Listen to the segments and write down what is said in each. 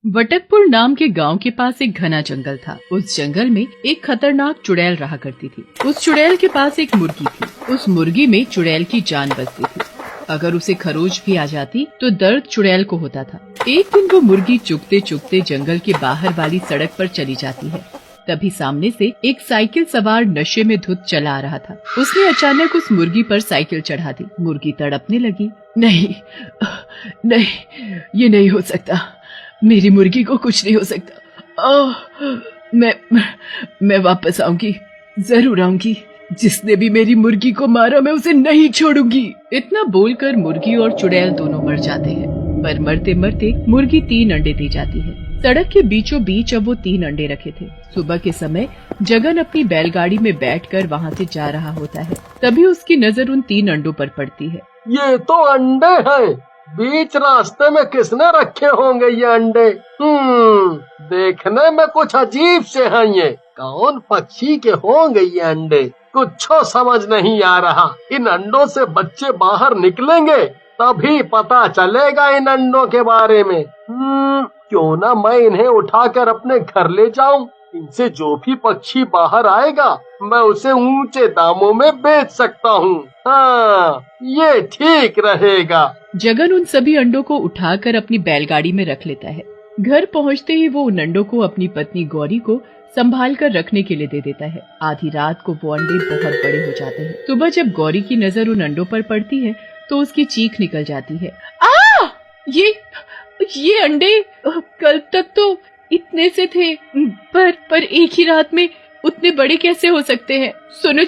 वटकपुर नाम के गांव के पास एक घना जंगल था। उस जंगल में एक खतरनाक चुड़ैल रहा करती थी। उस चुड़ैल के पास एक मुर्गी थी। उस मुर्गी में चुड़ैल की जान बसती थी। अगर उसे खरोच भी आ जाती तो दर्द चुड़ैल को होता था। एक दिन वो मुर्गी चुगते चुगते जंगल के बाहर वाली सड़क पर चली जाती है। तभी सामने से एक साइकिल सवार नशे में धुत चला आ रहा था। उसने अचानक उस मुर्गी पर साइकिल चढ़ा दी। मुर्गी तड़पने लगी। नहीं, नहीं, ये नहीं हो सकता। मेरी मुर्गी को कुछ नहीं हो सकता। मैं वापस आऊंगी, जरूर आऊंगी। जिसने भी मेरी मुर्गी को मारा मैं उसे नहीं छोड़ूंगी। इतना बोलकर मुर्गी और चुड़ैल दोनों मर जाते हैं। पर मरते मरते मुर्गी 3 अंडे दे जाती है। सड़क के बीचों बीच अब वो 3 अंडे रखे थे। सुबह के समय जगन अपनी बैलगाड़ी में बैठकर वहाँ से जा रहा होता है। तभी उसकी नजर उन 3 अंडों पर पड़ती है। ये तो अंडे हैं। बीच रास्ते में किसने रखे होंगे ये अंडे? देखने में कुछ अजीब से हैं ये। कौन पक्षी के होंगे ये अंडे? कुछ समझ नहीं आ रहा। इन अंडों से बच्चे बाहर निकलेंगे तभी पता चलेगा इन अंडों के बारे में। क्यों ना मैं इन्हें उठाकर अपने घर ले जाऊं। इनसे जो भी पक्षी बाहर आएगा मैं उसे ऊंचे दामों में बेच सकता हूँ। हाँ, ये ठीक रहेगा। जगन उन सभी अंडों को उठाकर अपनी बैलगाड़ी में रख लेता है। घर पहुँचते ही वो उन अंडों को अपनी पत्नी गौरी को संभाल कर रखने के लिए दे देता है। आधी रात को वो अंडे बहुत बड़े हो जाते हैं। सुबह जब गौरी की नजर उन अंडों पर पड़ती है तो उसकी चीख निकल जाती है। ये अंडे कल तक तो इतने से थे, पर एक ही रात में उतने बड़े कैसे हो सकते हैं? सुनो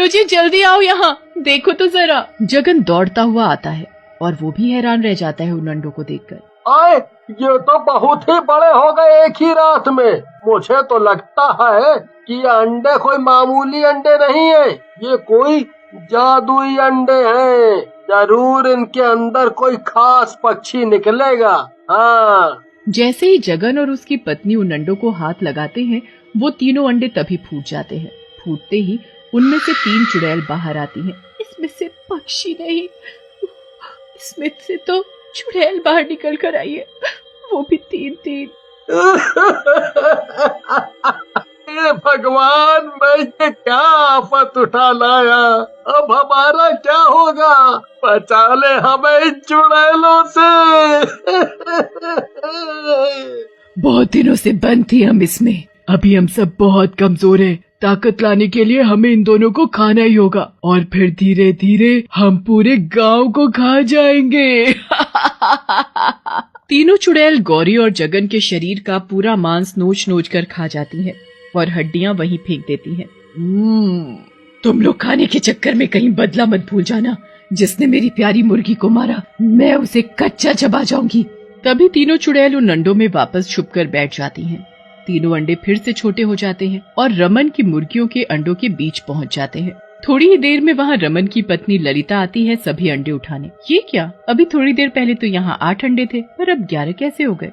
जी जल्दी आओ यहाँ, देखो तो जरा। जगन दौड़ता हुआ आता है और वो भी हैरान रह जाता है उन अंडों को देखकर। आए, ये तो बहुत ही बड़े हो गए एक ही रात में। मुझे तो लगता है कि ये अंडे कोई मामूली अंडे नहीं है, ये कोई जादुई अंडे हैं। जरूर इनके अंदर कोई खास पक्षी निकलेगा। हाँ। जैसे ही जगन और उसकी पत्नी उन अंडों को हाथ लगाते हैं वो तीनों अंडे तभी फूट जाते हैं। फूटते ही उनमें से 3 चुड़ैल बाहर आती हैं। इसमें से पक्षी नहीं, इसमें से तो चुड़ैल बाहर निकल कर आई है, वो भी 3-3। हे भगवान, मैं ये क्या आफत उठा लाया। अब हमारा क्या होगा? बचा ले हमें इन चुड़ैलों से। बहुत दिनों से बंद थी हम इसमें। अभी हम सब बहुत कमजोर हैं। ताकत लाने के लिए हमें इन दोनों को खाना ही होगा और फिर धीरे धीरे हम पूरे गांव को खा जाएंगे। तीनों चुड़ैल गौरी और जगन के शरीर का पूरा मांस नोच नोच कर खा जाती हैं और हड्डियां वहीं फेंक देती हैं। तुम लोग खाने के चक्कर में कहीं बदला मत भूल जाना। जिसने मेरी प्यारी मुर्गी को मारा मैं उसे कच्चा चबा जाऊंगी। तभी तीनों चुड़ैल उन अंडों में वापस छुपकर बैठ जाती हैं। तीनों अंडे फिर से छोटे हो जाते हैं और रमन की मुर्गियों के अंडों के बीच पहुंच जाते हैं। थोड़ी ही देर में वहाँ रमन की पत्नी ललिता आती है सभी अंडे उठाने। ये क्या, अभी थोड़ी देर पहले तो यहाँ 8 अंडे थे पर अब 11 कैसे हो गए?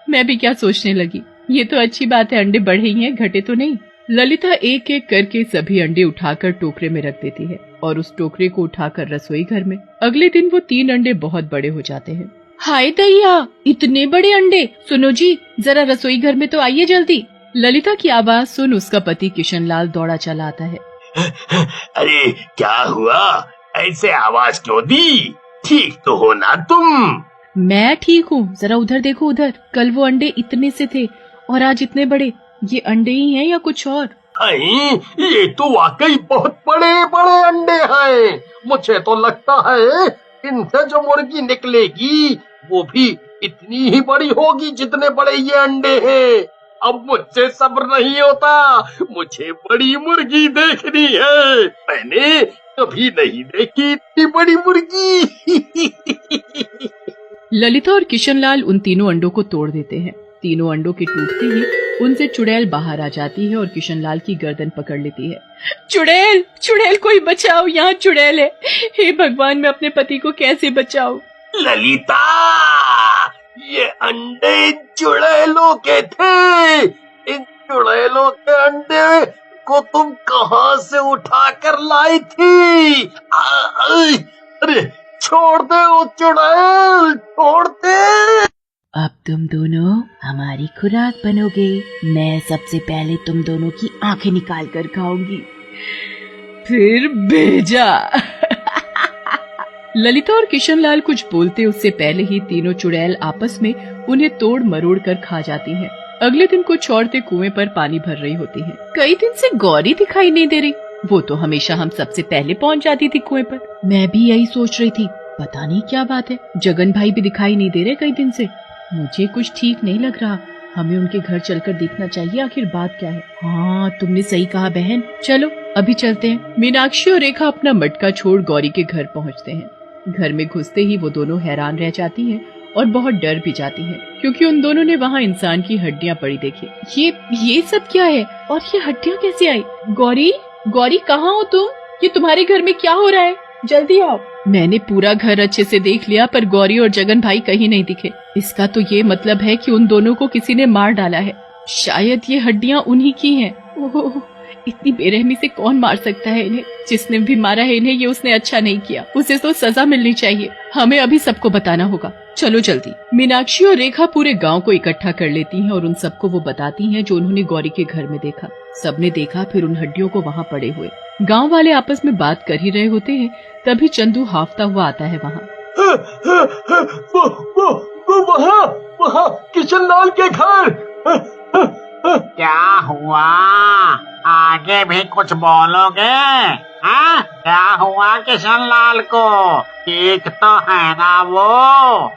मैं भी क्या सोचने लगी, ये तो अच्छी बात है, अंडे बढ़े ही हैं, घटे तो नहीं। ललिता एक एक करके सभी अंडे उठाकर टोकरे में रख देती है और उस टोकरे को उठाकर रसोई घर में। अगले दिन वो 3 अंडे बहुत बड़े हो जाते हैं। हाय दैया, इतने बड़े अंडे! सुनो जी, जरा रसोई घर में तो आइए जल्दी। ललिता की आवाज सुन उसका पति किशनलाल दौड़ा चला आता है। अरे क्या हुआ, ऐसे आवाज क्यों दी? ठीक तो हो ना तुम? मैं ठीक हूँ, जरा उधर देखो उधर। कल वो अंडे इतने से थे और आज इतने बड़े। ये अंडे ही हैं या कुछ और? ये तो वाकई बहुत बड़े बड़े अंडे हैं। मुझे तो लगता है इनसे जो मुर्गी निकलेगी वो भी इतनी ही बड़ी होगी जितने बड़े ये अंडे हैं। अब मुझसे सब्र नहीं होता, मुझे बड़ी मुर्गी देखनी है। मैंने कभी नहीं देखी इतनी बड़ी मुर्गी। ललिता और किशनलाल उन तीनों अंडों को तोड़ देते हैं। तीनों अंडों के टूटते ही उनसे चुड़ैल बाहर आ जाती है और किशनलाल की गर्दन पकड़ लेती है। चुड़ैल, चुड़ैल कोई बचाओ, यहाँ चुड़ैल है। हे भगवान, मैं अपने पति को कैसे बचाऊं? ललिता, ये अंडे चुड़ैलों के थे। इन चुड़ैलों के अंडे को तुम कहाँ से उठा कर लाई थी? अरे छोड़ दे वो चुड़ैल, छोड़ दे। अब तुम दोनों हमारी खुराक बनोगे। मैं सबसे पहले तुम दोनों की आंखें निकाल कर खाऊंगी। फिर भेजा। ललिता और किशनलाल कुछ बोलते उससे पहले ही तीनों चुड़ैल आपस में उन्हें तोड़ मरोड़ कर खा जाती हैं। अगले दिन कुछ औरतें कुएं पर पानी भर रही होती हैं। कई दिन से गौरी दिखाई नहीं दे रही, वो तो हमेशा हम सबसे पहले पहुंच जाती थी कुएं पर। मैं भी यही सोच रही थी, पता नहीं क्या बात है, जगन भाई भी दिखाई नहीं दे रहे कई दिन से। मुझे कुछ ठीक नहीं लग रहा, हमें उनके घर चलकर देखना चाहिए आखिर बात क्या है। हाँ तुमने सही कहा बहन, चलो अभी चलते हैं। मीनाक्षी और रेखा अपना मटका छोड़ गौरी के घर पहुँचते हैं। घर में घुसते ही वो दोनों हैरान रह जाती हैं और बहुत डर भी जाती हैं, क्योंकि उन दोनों ने वहाँ इंसान की हड्डियाँ पड़ी देखी। ये सब क्या है और ये हड्डियाँ कैसे आई? गौरी, गौरी कहाँ हो तुम? ये तुम्हारे घर में क्या हो रहा है? जल्दी आओ। मैंने पूरा घर अच्छे से देख लिया पर गौरी और जगन भाई कहीं नहीं दिखे। इसका तो ये मतलब है कि उन दोनों को किसी ने मार डाला है। शायद ये हड्डियाँ उन्हीं की हैं। ओह, इतनी बेरहमी से कौन मार सकता है इन्हें? जिसने भी मारा है इन्हें, ये उसने अच्छा नहीं किया, उसे तो सजा मिलनी चाहिए। हमें अभी सबको बताना होगा, चलो जल्दी। मीनाक्षी और रेखा पूरे गांव को इकट्ठा कर लेती हैं और उन सबको वो बताती हैं जो उन्होंने गौरी के घर में देखा। सबने देखा फिर उन हड्डियों को वहाँ पड़े हुए। गांव वाले आपस में बात कर ही रहे होते हैं, तभी चंदू हाफता हुआ आता है वहाँ। वो वहाँ किशनलाल के घर। क्या हुआ? आगे भी कुछ बोलोगे? हाँ, क्या हुआ किशनलाल को? ठीक तो है ना वो?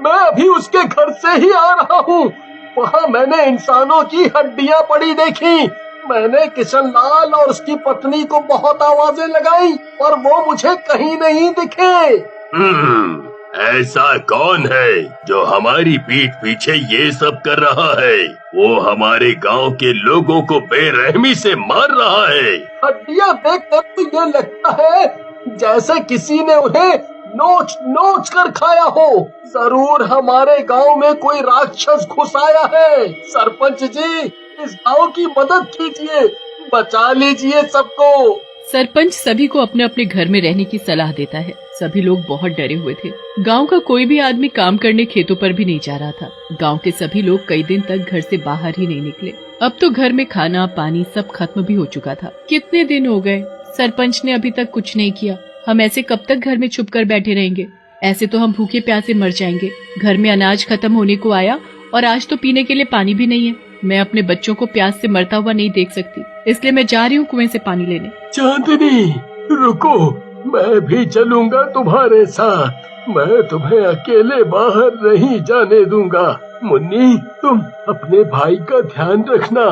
मैं अभी उसके घर से ही आ रहा हूँ। वहाँ मैंने इंसानों की हड्डियाँ पड़ी देखी। मैंने किशनलाल और उसकी पत्नी को बहुत आवाजें लगाई पर वो मुझे कहीं नहीं दिखे। ऐसा कौन है जो हमारी पीठ पीछे ये सब कर रहा है? वो हमारे गांव के लोगों को बेरहमी से मार रहा है। हड्डियाँ देखकर तो ये लगता है जैसे किसी ने उन्हें नोच नोच कर खाया हो। जरूर हमारे गांव में कोई राक्षस घुस आया है। सरपंच जी, इस गांव की मदद कीजिए, बचा लीजिए सबको। सरपंच सभी को अपने अपने घर में रहने की सलाह देता है। सभी लोग बहुत डरे हुए थे। गांव का कोई भी आदमी काम करने खेतों पर भी नहीं जा रहा था। गांव के सभी लोग कई दिन तक घर से बाहर ही नहीं निकले। अब तो घर में खाना पानी सब खत्म भी हो चुका था। कितने दिन हो गए, सरपंच ने अभी तक कुछ नहीं किया। हम ऐसे कब तक घर में छुप कर बैठे रहेंगे? ऐसे तो हम भूखे प्यासे मर जाएंगे। घर में अनाज खत्म होने को आया और आज तो पीने के लिए पानी भी नहीं है। मैं अपने बच्चों को प्यास से मरता हुआ नहीं देख सकती, इसलिए मैं जा रही हूँ कुएं से पानी लेने। चांदनी रुको, मैं भी चलूंगा तुम्हारे साथ। मैं तुम्हें अकेले बाहर नहीं जाने दूंगा। मुन्नी, तुम अपने भाई का ध्यान रखना।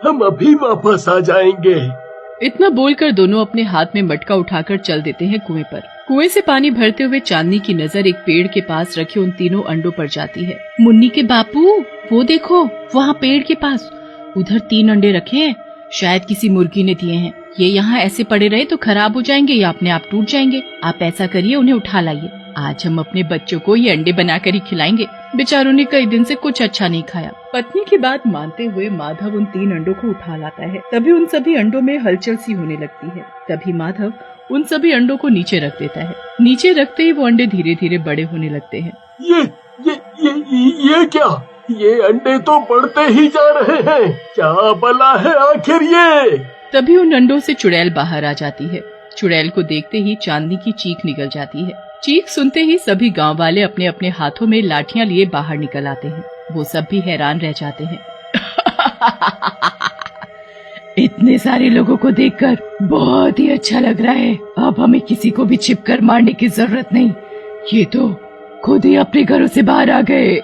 हम अभी वापस आ जाएंगे। इतना बोलकर दोनों अपने हाथ में मटका उठाकर चल देते हैं कुएं पर। कुएं से पानी भरते हुए चांदनी की नजर एक पेड़ के पास रखे उन तीनों अंडों पर जाती है। मुन्नी के बापू, वो देखो वहाँ पेड़ के पास, उधर 3 अंडे रखे हैं। शायद किसी मुर्गी ने दिए हैं। ये यहाँ ऐसे पड़े रहे तो खराब हो जाएंगे या अपने आप टूट जाएंगे। आप ऐसा करिए, उन्हें उठा लाइए। आज हम अपने बच्चों को ये अंडे बनाकर ही खिलाएंगे। बेचारों ने कई दिन से कुछ अच्छा नहीं खाया। पत्नी की बात मानते हुए माधव उन 3 अंडों को उठा लाता है। तभी उन सभी अंडों में हलचल सी होने लगती है। तभी माधव उन सभी अंडों को नीचे रख देता है। नीचे रखते ही वो अंडे धीरे धीरे बड़े होने लगते हैं। ये क्या? ये अंडे तो बढ़ते ही जा रहे हैं। क्या भला है आखिर ये? तभी उन अंडों से चुड़ैल बाहर आ जाती है। चुड़ैल को देखते ही चांदनी की चीख निकल जाती है। चीख सुनते ही सभी गांव वाले अपने अपने हाथों में लाठियां लिए बाहर निकल आते हैं। वो सब भी हैरान रह जाते हैं। इतने सारे लोगों को देखकर बहुत ही अच्छा लग रहा है। अब हमें किसी को भी छिपकर मारने की जरूरत नहीं। ये तो खुद ही अपने घरों से बाहर आ गए।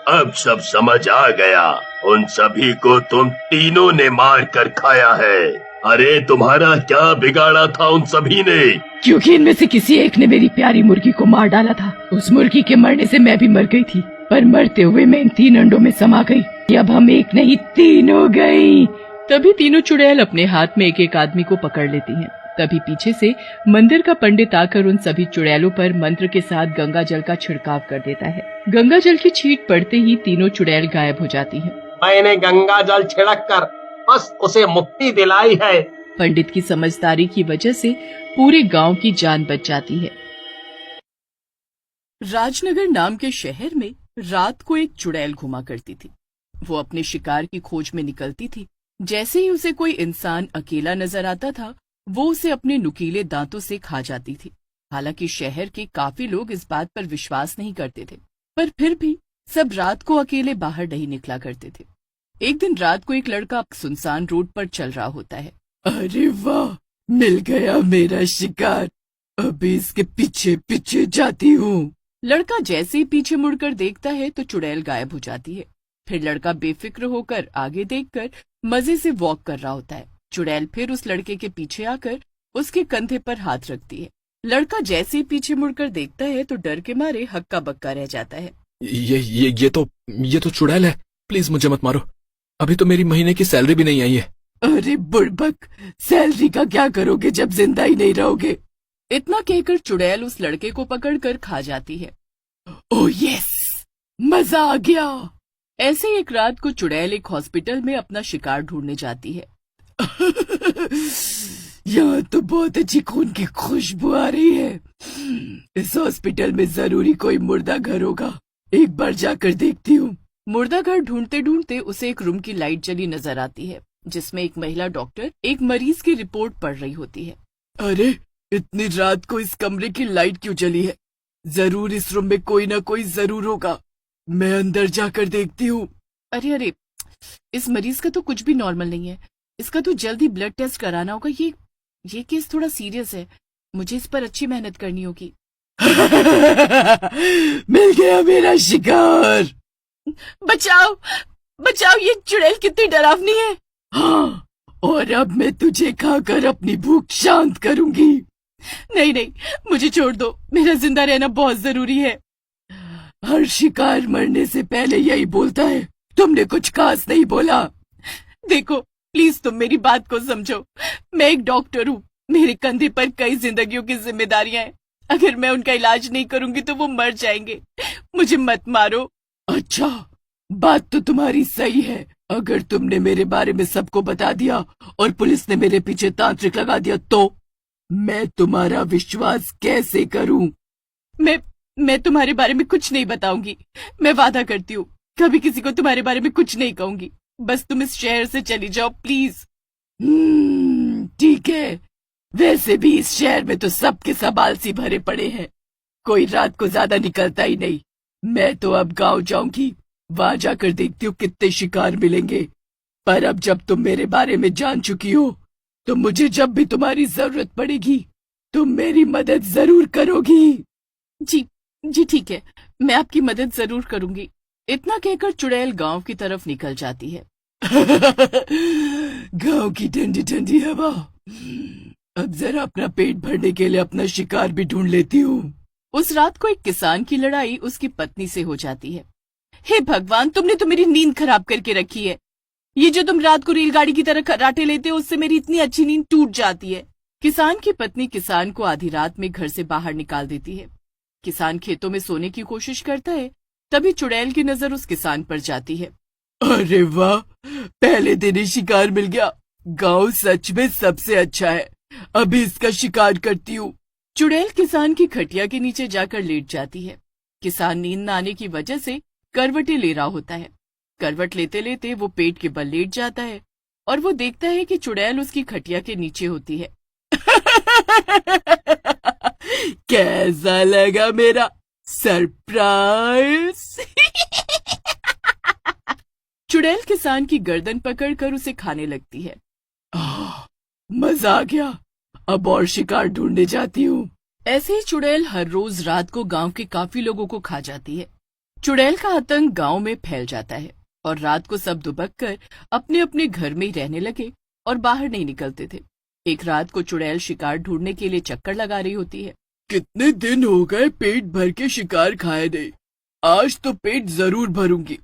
अब सब समझ आ गया। उन सभी को तुम तीनों ने मार कर खाया है। अरे तुम्हारा क्या बिगाड़ा था उन सभी ने? क्योंकि इनमें से किसी एक ने मेरी प्यारी मुर्गी को मार डाला था। उस मुर्गी के मरने से मैं भी मर गई थी, पर मरते हुए मैं इन 3 अंडों में समा गई। अब हम एक नहीं 3 हो गई। तभी तीनों चुड़ैल अपने हाथ में एक एक आदमी को पकड़ लेती हैं। तभी पीछे से मंदिर का पंडित आकर उन सभी चुड़ैलों पर मंत्र के साथ गंगा जल का छिड़काव कर देता है। गंगा जल की छींट पड़ते ही तीनों चुड़ैल गायब हो जाती हैं। मैंने गंगा जल छिड़क कर बस उसे मुक्ति दिलाई है। पंडित की समझदारी की वजह से पूरे गांव की जान बच जाती है। राजनगर नाम के शहर में रात को एक चुड़ैल घुमा करती थी। वो अपने शिकार की खोज में निकलती थी। जैसे ही उसे कोई इंसान अकेला नजर आता था, वो उसे अपने नुकीले दांतों से खा जाती थी। हालांकि शहर के काफी लोग इस बात पर विश्वास नहीं करते थे, पर फिर भी सब रात को अकेले बाहर नहीं निकला करते थे। एक दिन रात को एक लड़का सुनसान रोड पर चल रहा होता है। अरे वाह, मिल गया मेरा शिकार, अभी इसके पीछे पीछे जाती हूँ। लड़का जैसे ही पीछे मुड़कर देखता है तो चुड़ैल गायब हो जाती है। फिर लड़का बेफिक्र होकर आगे देखकर मजे से वॉक कर रहा होता है। चुड़ैल फिर उस लड़के के पीछे आकर उसके कंधे पर हाथ रखती है। लड़का जैसे ही पीछे मुड़कर देखता है तो डर के मारे हक्का बक्का रह जाता है। ये तो चुड़ैल है, प्लीज मुझे मत मारो, अभी तो मेरी महीने की सैलरी भी नहीं आई है। अरे बुड़बक, सैलरी का क्या करोगे जब जिंदा ही नहीं रहोगे। इतना कहकर चुड़ैल उस लड़के को पकड़कर खा जाती है। ओह यस, मजा आ गया। ऐसे ही एक रात को चुड़ैल एक हॉस्पिटल में अपना शिकार ढूंढने जाती है। यहाँ तो बहुत अच्छी खून की खुशबू आ रही है। इस हॉस्पिटल में जरूरी कोई मुर्दा घर होगा, एक बार जाकर देखती हूँ। मुर्दा घर ढूंढते ढूंढते उसे एक रूम की लाइट जली नजर आती है, जिसमें एक महिला डॉक्टर एक मरीज की रिपोर्ट पढ़ रही होती है। अरे, इतनी रात को इस कमरे की लाइट क्यों जली है? जरूर इस रूम में कोई ना कोई जरूर होगा, मैं अंदर जाकर देखती हूँ। अरे, इस मरीज का तो कुछ भी नॉर्मल नहीं है, इसका तो जल्दी ब्लड टेस्ट कराना होगा। ये केस थोड़ा सीरियस है, मुझे इस पर अच्छी मेहनत करनी होगी। मिल गया मेरा शिकार। बचाओ बचाओ, ये चुड़ैल कितनी डरावनी है। हाँ, और अब मैं तुझे खाकर अपनी भूख शांत करूंगी। नहीं, मुझे छोड़ दो, मेरा जिंदा रहना बहुत जरूरी है। हर शिकार मरने से पहले यही बोलता है, तुमने कुछ खास नहीं बोला। देखो प्लीज तुम मेरी बात को समझो, मैं एक डॉक्टर हूँ, मेरे कंधे पर कई जिंदगियों की जिम्मेदारियां हैं। अगर मैं उनका इलाज नहीं करूंगी तो वो मर जाएंगे, मुझे मत मारो। अच्छा, बात तो तुम्हारी सही है। अगर तुमने मेरे बारे में सबको बता दिया और पुलिस ने मेरे पीछे तांत्रिक लगा दिया तो मैं तुम्हारा विश्वास कैसे करूं? मैं तुम्हारे बारे में कुछ नहीं बताऊंगी, मैं वादा करती हूँ, कभी किसी को तुम्हारे बारे में कुछ नहीं कहूंगी। बस तुम इस शहर से चली जाओ प्लीज। ठीक है, वैसे भी इस शहर में तो सबके सब आलसी भरे पड़े हैं, कोई रात को ज्यादा निकलता ही नहीं। मैं तो अब गांव जाऊंगी, वहां जाकर देखती हूँ कितने शिकार मिलेंगे। पर अब जब तुम मेरे बारे में जान चुकी हो तो मुझे जब भी तुम्हारी जरूरत पड़ेगी तुम मेरी मदद जरूर करोगी। जी ठीक है, मैं आपकी मदद जरूर करूंगी। इतना कहकर चुड़ैल गांव की तरफ निकल जाती है। गांव की ठंडी ठंडी हवा, अब जरा अपना पेट भरने के लिए अपना शिकार भी ढूंढ लेती हूँ। उस रात को एक किसान की लड़ाई उसकी पत्नी से हो जाती है। हे भगवान, तुमने तो मेरी नींद खराब करके रखी है। ये जो तुम रात को रेलगाड़ी की तरह खर्राटे लेते हो, उससे मेरी इतनी अच्छी नींद टूट जाती है। किसान की पत्नी किसान को आधी रात में घर से बाहर निकाल देती है। किसान खेतों में सोने की कोशिश करता है, तभी चुड़ैल की नजर उस किसान पर जाती है। अरे वाह, पहले दिन ही शिकार मिल गया, गांव सच में सबसे अच्छा है, अभी इसका शिकार करती हूँ। चुड़ैल किसान की खटिया के नीचे जाकर लेट जाती है। किसान नींद न आने की वजह से करवटें ले रहा होता है। करवट लेते लेते वो पेट के बल लेट जाता है और वो देखता है कि चुड़ैल उसकी खटिया के नीचे होती है। कैसा लगा मेरा सरप्राइज? चुड़ैल किसान की गर्दन पकड़कर उसे खाने लगती है। मजा आ गया, अब और शिकार ढूंढने जाती हूँ। ऐसे ही चुड़ैल हर रोज रात को गांव के काफी लोगों को खा जाती है। चुड़ैल का आतंक गांव में फैल जाता है और रात को सब दुबक कर अपने अपने घर में ही रहने लगे और बाहर नहीं निकलते थे। एक रात को चुड़ैल शिकार ढूंढने के लिए चक्कर लगा रही होती है। कितने दिन हो गए पेट भर के शिकार खाए नहीं, आज तो पेट जरूर भरूंगी,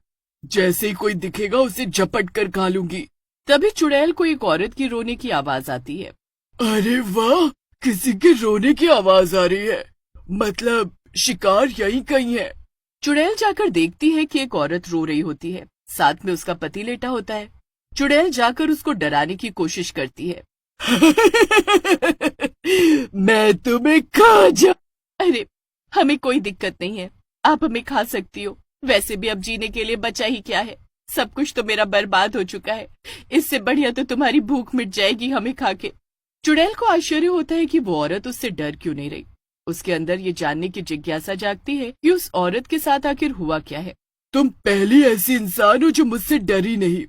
जैसे ही कोई दिखेगा उसे झपट कर खा लूंगी। तभी चुड़ैल को एक औरत की रोने की आवाज आती है। अरे वाह, किसी के रोने की आवाज आ रही है, मतलब शिकार यहीं कहीं है। चुड़ैल जाकर देखती है कि एक औरत रो रही होती है, साथ में उसका पति लेटा होता है। चुड़ैल जाकर उसको डराने की कोशिश करती है। मैं तुम्हें खा जा। अरे हमें कोई दिक्कत नहीं है, आप हमें खा सकती हो। वैसे भी अब जीने के लिए बचा ही क्या है, सब कुछ तो मेरा बर्बाद हो चुका है। इससे बढ़िया तो तुम्हारी भूख मिट जाएगी हमें खा के। चुड़ैल को आश्चर्य होता है कि वो औरत उससे डर क्यों नहीं रही। उसके अंदर ये जानने की जिज्ञासा जागती है कि उस औरत के साथ आखिर हुआ क्या है। तुम पहली ऐसी इंसान हो जो मुझसे डरी नहीं,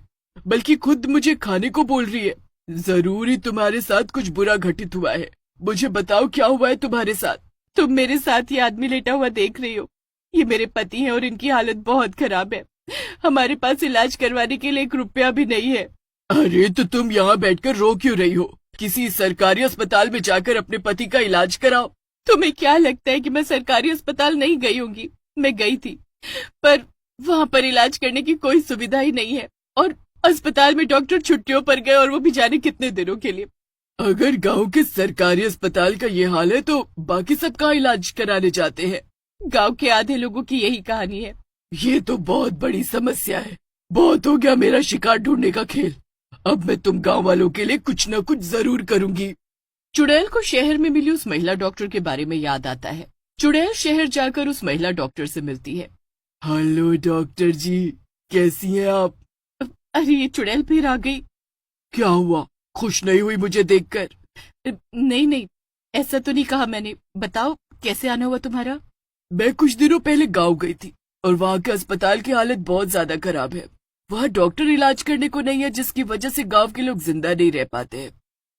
बल्कि खुद मुझे खाने को बोल रही है। जरूर ही तुम्हारे साथ कुछ बुरा घटित हुआ है। मुझे बताओ क्या हुआ है तुम्हारे साथ। तुम मेरे साथ ये आदमी लेटा हुआ देख रही हो, ये मेरे पति हैं और इनकी हालत बहुत खराब है। हमारे पास इलाज करवाने के लिए 1 रुपया भी नहीं है। अरे तो तुम यहाँ बैठकर रो क्यों रही हो? किसी सरकारी अस्पताल में जाकर अपने पति का इलाज कराओ। तुम्हें क्या लगता है कि मैं सरकारी अस्पताल नहीं गई होंगी? मैं गई थी, पर वहाँ पर इलाज करने की कोई सुविधा ही नहीं है और अस्पताल में डॉक्टर छुट्टियों पर गए और वो भी जाने कितने दिनों के लिए। अगर गांव के सरकारी अस्पताल का ये हाल है तो बाकी सब कहाँ इलाज कराने जाते हैं? गांव के आधे लोगों की यही कहानी है। ये तो बहुत बड़ी समस्या है। बहुत हो गया मेरा शिकार ढूंढने का खेल। अब मैं तुम गांव वालों के लिए कुछ न कुछ जरूर करूंगी। चुड़ैल को शहर में मिली उस महिला डॉक्टर के बारे में याद आता है। चुड़ैल शहर जाकर उस महिला डॉक्टर से मिलती है। हेलो डॉक्टर जी, कैसी हैं आप? अरे ये चुड़ैल फिर आ गई। क्या हुआ, खुश नहीं हुई मुझे देखकर? नहीं, ऐसा तो नहीं कहा मैंने। बताओ कैसे आना हुआ तुम्हारा? मैं कुछ दिनों पहले गांव गई थी और वहाँ के अस्पताल की हालत बहुत ज्यादा खराब है। वहाँ डॉक्टर इलाज करने को नहीं है, जिसकी वजह से गांव के लोग जिंदा नहीं रह पाते हैं।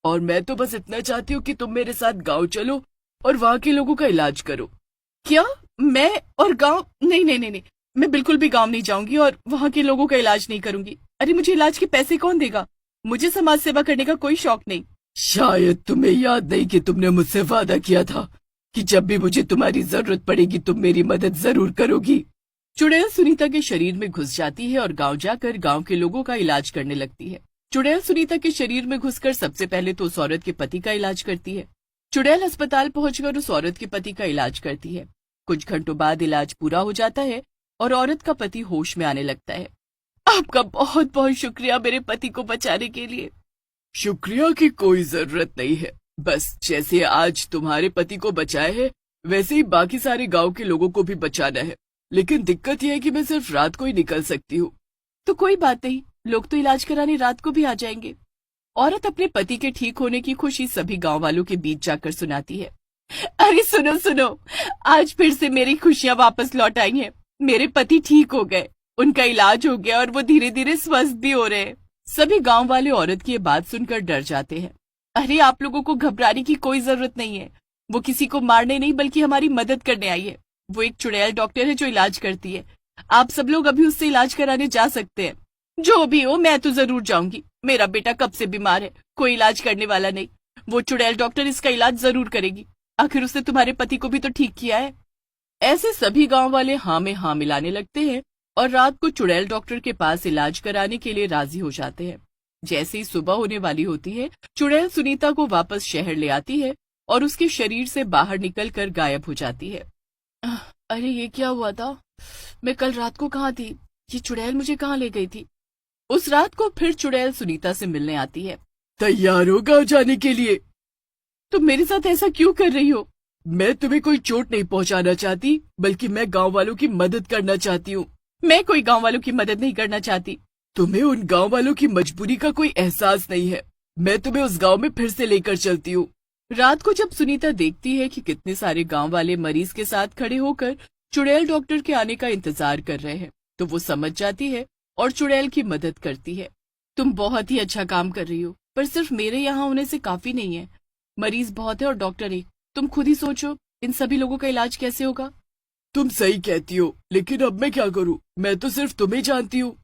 और मैं तो बस इतना चाहती हूँ कि तुम मेरे साथ गांव चलो और वहाँ के लोगों का इलाज करो। क्या मैं और गांव? नहीं, मैं बिल्कुल भी गांव नहीं जाऊंगी और वहाँ के लोगों का इलाज नहीं करूंगी। अरे मुझे इलाज के पैसे कौन देगा? मुझे समाज सेवा करने का कोई शौक नहीं। शायद तुम्हें याद नहीं कि तुमने मुझसे वादा किया था कि जब भी मुझे तुम्हारी जरूरत पड़ेगी तुम मेरी मदद जरूर करोगी। चुड़ैल सुनीता के शरीर में घुस जाती है और गांव जाकर गांव के लोगों का इलाज करने लगती है। चुड़ैल सुनीता के शरीर में घुसकर सबसे पहले तो उस औरत के पति का इलाज करती है। चुड़ैल अस्पताल पहुंचकर उस औरत के पति का इलाज करती है। कुछ घंटों बाद इलाज पूरा हो जाता है और औरत का पति होश में आने लगता है। आपका बहुत बहुत शुक्रिया मेरे पति को बचाने के लिए। शुक्रिया की कोई जरूरत नहीं है। बस जैसे आज तुम्हारे पति को बचाया है वैसे ही बाकी सारे गांव के लोगों को भी बचाना है। लेकिन दिक्कत यह है कि मैं सिर्फ रात को ही निकल सकती हूँ। तो कोई बात नहीं, लोग तो इलाज कराने रात को भी आ जाएंगे। औरत अपने पति के ठीक होने की खुशी सभी गांव वालों के बीच जाकर सुनाती है। अरे सुनो, आज फिर से मेरी खुशियां वापस लौट आई हैं। मेरे पति ठीक हो गए, उनका इलाज हो गया और वो धीरे धीरे स्वस्थ भी हो रहे हैं। सभी गांव वाले औरत की ये बात सुनकर डर जाते हैं। अरे आप लोगों को घबराने की कोई जरूरत नहीं है। वो किसी को मारने नहीं बल्कि हमारी मदद करने आई है। वो एक चुड़ैल डॉक्टर है जो इलाज करती है। आप सब लोग अभी उससे इलाज कराने जा सकते हैं। जो भी हो मैं तो जरूर जाऊंगी। मेरा बेटा कब से बीमार है, कोई इलाज करने वाला नहीं। वो चुड़ैल डॉक्टर इसका इलाज जरूर करेगी। आखिर उसने तुम्हारे पति को भी तो ठीक किया है। ऐसे सभी गांव वाले हाँ में हाँ मिलाने लगते हैं और रात को चुड़ैल डॉक्टर के पास इलाज कराने के लिए राजी हो जाते हैं। जैसे ही सुबह होने वाली होती है, चुड़ैल सुनीता को वापस शहर ले आती है और उसके शरीर से बाहर निकलकर गायब हो जाती है। अरे ये क्या हुआ था? मैं कल रात को कहाँ थी? ये चुड़ैल मुझे कहाँ ले गई थी? उस रात को फिर चुड़ैल सुनीता से मिलने आती है। तैयार हो गाँव जाने के लिए? तुम मेरे साथ ऐसा क्यों कर रही हो? मैं तुम्हें कोई चोट नहीं पहुंचाना चाहती, बल्कि मैं गांव वालों की मदद करना चाहती हूँ। मैं कोई गांव वालों की मदद नहीं करना चाहती। तुम्हें उन गांव वालों की मजबूरी का कोई एहसास नहीं है। मैं तुम्हें उस गांव में फिर से लेकर चलती हूँ। रात को जब सुनीता देखती है कि कितने सारे गांव वाले मरीज के साथ खड़े होकर चुड़ैल डॉक्टर के आने का इंतजार कर रहे हैं, तो वो समझ जाती है और चुड़ैल की मदद करती है। तुम बहुत ही अच्छा काम कर रही हो, पर सिर्फ मेरे यहाँ होने से काफी नहीं है। मरीज बहुत है और डॉक्टर एक। तुम खुद ही सोचो, इन सभी लोगों का इलाज कैसे होगा? तुम सही कहती हो, लेकिन अब मैं क्या करूं? मैं तो सिर्फ तुम्हें जानती हूँ।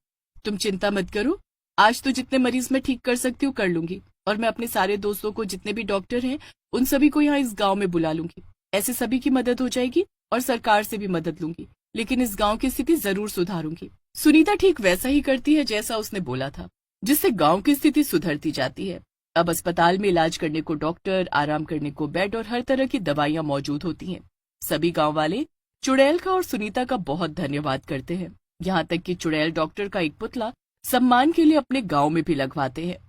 तुम चिंता मत करो, आज तो जितने मरीज मैं ठीक कर सकती हूँ कर लूंगी, और मैं अपने सारे दोस्तों को, जितने भी डॉक्टर हैं, उन सभी को यहाँ इस गांव में बुला लूंगी। ऐसे सभी की मदद हो जाएगी और सरकार से भी मदद लूंगी, लेकिन इस गांव की स्थिति जरूर सुधारूंगी। सुनीता ठीक वैसा ही करती है जैसा उसने बोला था, जिससे गांव की स्थिति सुधरती जाती है। अब अस्पताल में इलाज करने को डॉक्टर, आराम करने को बेड और हर तरह की दवाइयां मौजूद होती हैं। सभी गांव वाले चुड़ैल का और सुनीता का बहुत धन्यवाद करते हैं। यहाँ तक कि चुड़ैल डॉक्टर का एक पुतला सम्मान के लिए अपने गांव में भी लगवाते हैं।